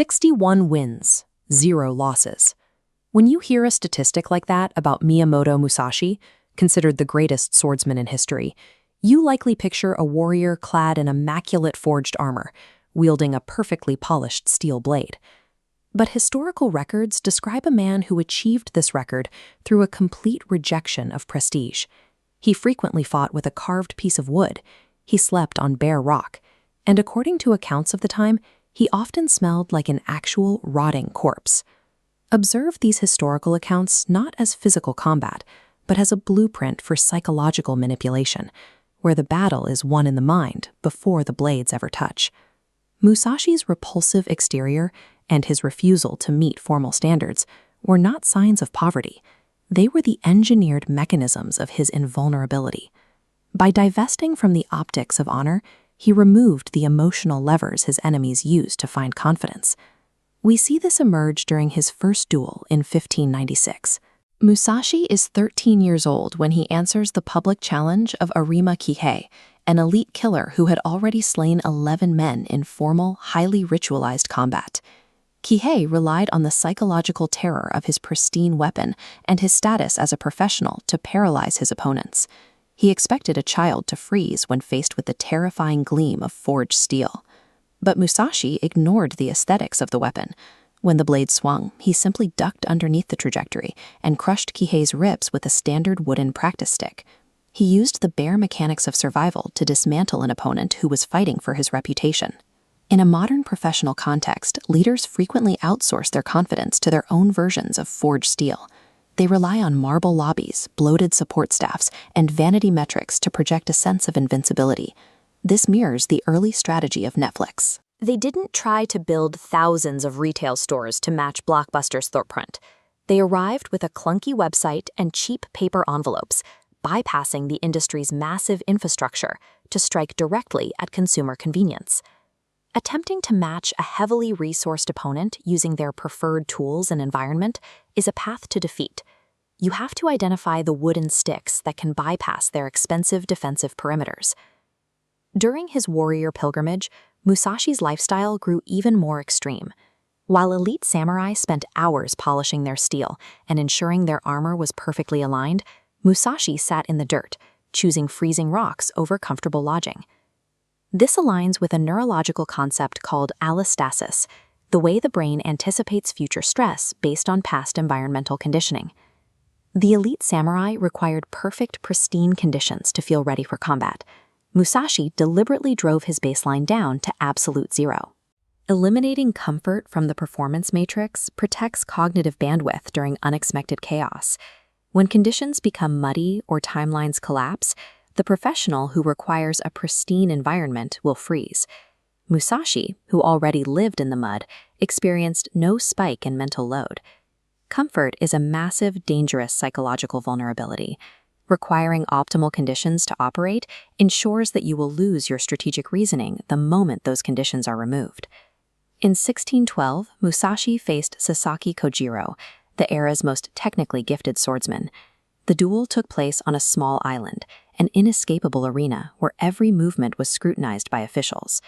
61 wins, 0 losses. When you hear a statistic like that about Miyamoto Musashi, considered the greatest swordsman in history, you likely picture a warrior clad in immaculate forged armor, wielding a perfectly polished steel blade. But historical records describe a man who achieved this record through a complete rejection of prestige. He frequently fought with a carved piece of wood, he slept on bare rock, and according to accounts of the time, he often smelled like an actual rotting corpse. Observe these historical accounts not as physical combat, but as a blueprint for psychological manipulation, where the battle is won in the mind before the blades ever touch. Musashi's repulsive exterior and his refusal to meet formal standards were not signs of poverty. They were the engineered mechanisms of his invulnerability. By divesting from the optics of honor, he removed the emotional levers his enemies used to find confidence. We see this emerge during his first duel in 1596. Musashi is 13 years old when he answers the public challenge of Arima Kihei, an elite killer who had already slain 11 men in formal, highly ritualized combat. Kihei relied on the psychological terror of his pristine weapon and his status as a professional to paralyze his opponents. He expected a child to freeze when faced with the terrifying gleam of forged steel. But Musashi ignored the aesthetics of the weapon. When the blade swung, he simply ducked underneath the trajectory and crushed Kihei's ribs with a standard wooden practice stick. He used the bare mechanics of survival to dismantle an opponent who was fighting for his reputation. In a modern professional context, leaders frequently outsource their confidence to their own versions of forged steel. They rely on marble lobbies, bloated support staffs, and vanity metrics to project a sense of invincibility. This mirrors the early strategy of Netflix. They didn't try to build thousands of retail stores to match Blockbuster's storefront. They arrived with a clunky website and cheap paper envelopes, bypassing the industry's massive infrastructure to strike directly at consumer convenience. Attempting to match a heavily resourced opponent using their preferred tools and environment is a path to defeat. You have to identify the wooden sticks that can bypass their expensive defensive perimeters. During his warrior pilgrimage, Musashi's lifestyle grew even more extreme. While elite samurai spent hours polishing their steel and ensuring their armor was perfectly aligned, Musashi sat in the dirt, choosing freezing rocks over comfortable lodging. This aligns with a neurological concept called allostasis, the way the brain anticipates future stress based on past environmental conditioning. The elite samurai required perfect, pristine conditions to feel ready for combat. Musashi deliberately drove his baseline down to absolute zero. Eliminating comfort from the performance matrix protects cognitive bandwidth during unexpected chaos. When conditions become muddy or timelines collapse, the professional who requires a pristine environment will freeze. Musashi, who already lived in the mud, experienced no spike in mental load. Comfort is a massive, dangerous psychological vulnerability. Requiring optimal conditions to operate ensures that you will lose your strategic reasoning the moment those conditions are removed. In 1612, Musashi faced Sasaki Kojiro, the era's most technically gifted swordsman. The duel took place on a small island, an inescapable arena where every movement was scrutinized by officials.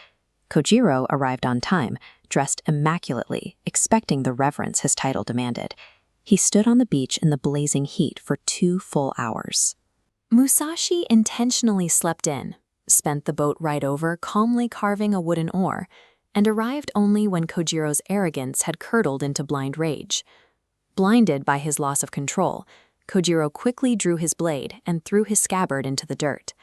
Kojiro arrived on time, dressed immaculately, expecting the reverence his title demanded. He stood on the beach in the blazing heat for 2 full hours. Musashi intentionally slept in, spent the boat ride over calmly carving a wooden oar, and arrived only when Kojiro's arrogance had curdled into blind rage. Blinded by his loss of control, Kojiro quickly drew his blade and threw his scabbard into the dirt.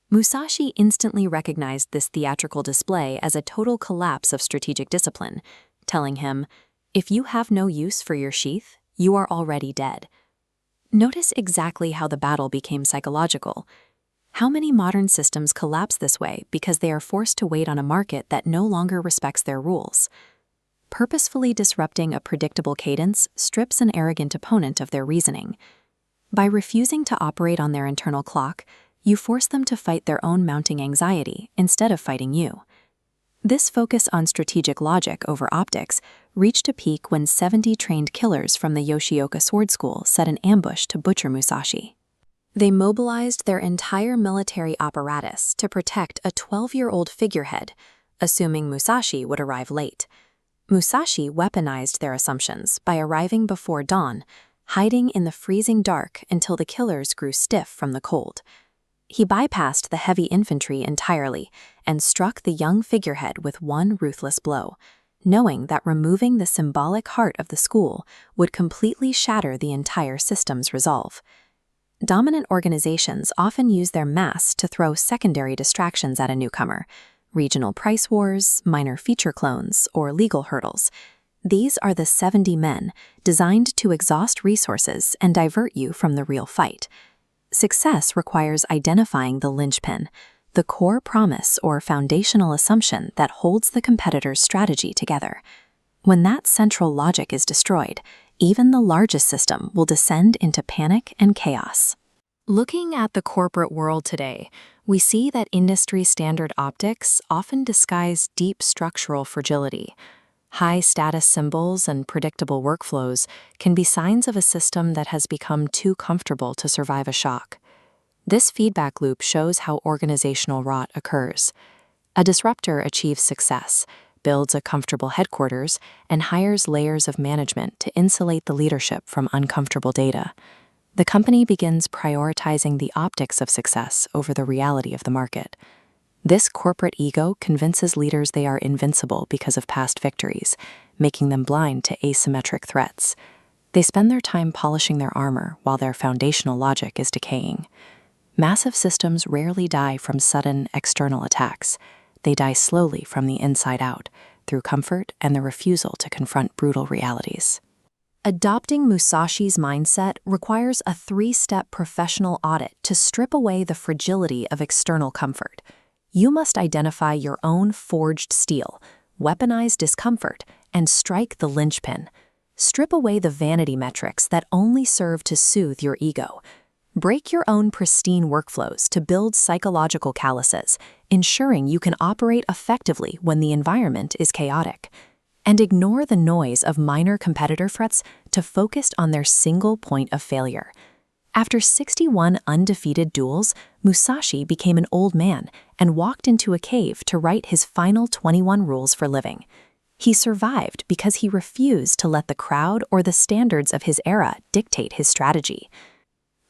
Musashi instantly recognized this theatrical display as a total collapse of strategic discipline, telling him, "If you have no use for your sheath, you are already dead." Notice exactly how the battle became psychological. How many modern systems collapse this way because they are forced to wait on a market that no longer respects their rules? Purposefully disrupting a predictable cadence strips an arrogant opponent of their reasoning. By refusing to operate on their internal clock, you force them to fight their own mounting anxiety instead of fighting you. This focus on strategic logic over optics reached a peak when 70 trained killers from the Yoshioka Sword School set an ambush to butcher Musashi. They mobilized their entire military apparatus to protect a 12-year-old figurehead, assuming Musashi would arrive late. Musashi weaponized their assumptions by arriving before dawn, hiding in the freezing dark until the killers grew stiff from the cold. He bypassed the heavy infantry entirely and struck the young figurehead with one ruthless blow, knowing that removing the symbolic heart of the school would completely shatter the entire system's resolve. Dominant organizations often use their mass to throw secondary distractions at a newcomer: regional price wars, minor feature clones, or legal hurdles. These are the 70 men designed to exhaust resources and divert you from the real fight. Success requires identifying the linchpin, the core promise or foundational assumption that holds the competitor's strategy together. When that central logic is destroyed, even the largest system will descend into panic and chaos. Looking at the corporate world today, we see that industry-standard optics often disguise deep structural fragility. High-status symbols and predictable workflows can be signs of a system that has become too comfortable to survive a shock. This feedback loop shows how organizational rot occurs. A disruptor achieves success, builds a comfortable headquarters, and hires layers of management to insulate the leadership from uncomfortable data. The company begins prioritizing the optics of success over the reality of the market. This corporate ego convinces leaders they are invincible because of past victories, making them blind to asymmetric threats. They spend their time polishing their armor while their foundational logic is decaying. Massive systems rarely die from sudden external attacks. They die slowly from the inside out, through comfort and the refusal to confront brutal realities. Adopting Musashi's mindset requires a 3-step professional audit to strip away the fragility of external comfort. You must identify your own forged steel, weaponize discomfort, and strike the linchpin. Strip away the vanity metrics that only serve to soothe your ego. Break your own pristine workflows to build psychological calluses, ensuring you can operate effectively when the environment is chaotic. And ignore the noise of minor competitor threats to focus on their single point of failure. After 61 undefeated duels, Musashi became an old man and walked into a cave to write his final 21 rules for living. He survived because he refused to let the crowd or the standards of his era dictate his strategy.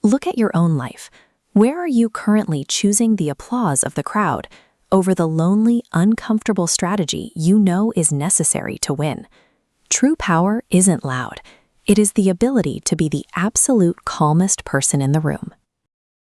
Look at your own life. Where are you currently choosing the applause of the crowd over the lonely, uncomfortable strategy you know is necessary to win? True power isn't loud. It is the ability to be the absolute calmest person in the room.